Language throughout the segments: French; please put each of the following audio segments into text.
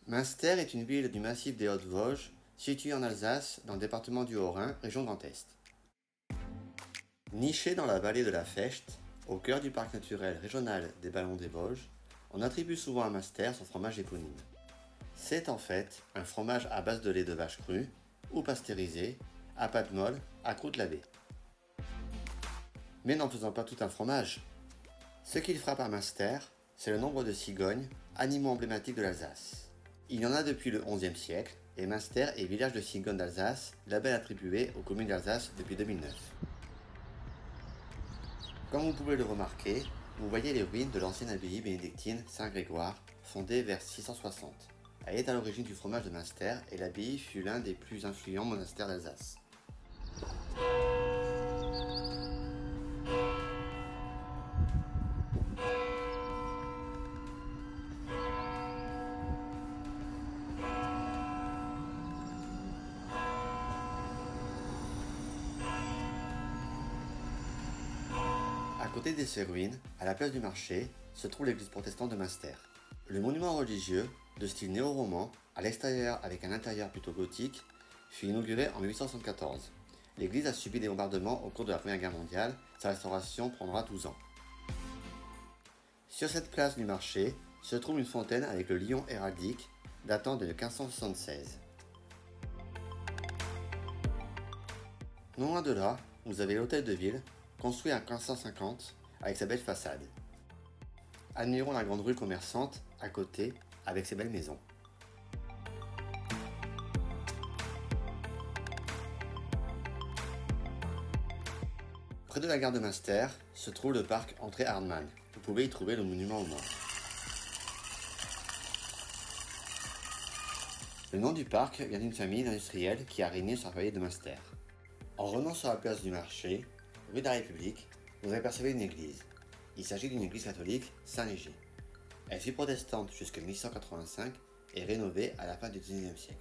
Münster est une ville du massif des Hautes-Vosges, située en Alsace, dans le département du Haut-Rhin, région Grand Est. Nichée dans la vallée de la Fecht, au cœur du parc naturel régional des Ballons des Vosges, on attribue souvent à Münster son fromage éponyme. C'est en fait un fromage à base de lait de vache cru ou pasteurisé, à pâte molle, à croûte lavée. Mais n'en faisons pas tout un fromage. Ce qu'il frappe à Münster, c'est le nombre de cigognes, animaux emblématiques de l'Alsace. Il y en a depuis le XIe siècle, et Münster est village de cigognes d'Alsace, label attribué aux communes d'Alsace depuis 2009. Comme vous pouvez le remarquer, vous voyez les ruines de l'ancienne abbaye bénédictine Saint-Grégoire, fondée vers 660. Elle est à l'origine du fromage de Münster et l'abbaye fut l'un des plus influents monastères d'Alsace. À côté de ces ruines, à la place du marché, se trouve l'église protestante de Münster. Le monument religieux, de style néo-roman, à l'extérieur avec un intérieur plutôt gothique, fut inauguré en 1874. L'église a subi des bombardements au cours de la Première Guerre mondiale, sa restauration prendra 12 ans. Sur cette place du marché se trouve une fontaine avec le lion héraldique, datant de 1576. Non loin de là, vous avez l'hôtel de ville, construit en 1550 avec sa belle façade. Admirons la grande rue commerçante à côté avec ses belles maisons. Près de la gare de Münster se trouve le parc André Hardman. Vous pouvez y trouver le monument aux morts. Le nom du parc vient d'une famille d'industriels qui a régné sur la vallée de Münster. En revenant sur la place du marché, rue de la République, vous apercevez une église. Il s'agit d'une église catholique Saint-Léger. Elle fut protestante jusqu'en 1885 et rénovée à la fin du XIXe siècle.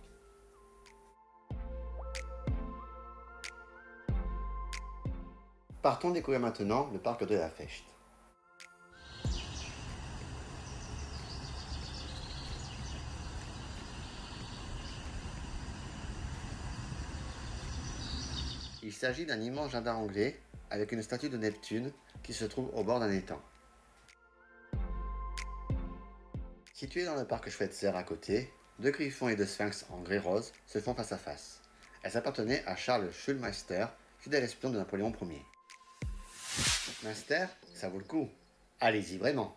Partons découvrir maintenant le parc de la Fecht. Il s'agit d'un immense jardin anglais avec une statue de Neptune qui se trouve au bord d'un étang. Situé dans le parc Schweitzer à côté, deux griffons et deux sphinx en grès rose se font face à face. Elles appartenaient à Charles Schulmeister, fidèle espion de Napoléon Ier. Münster, ça vaut le coup. Allez-y vraiment.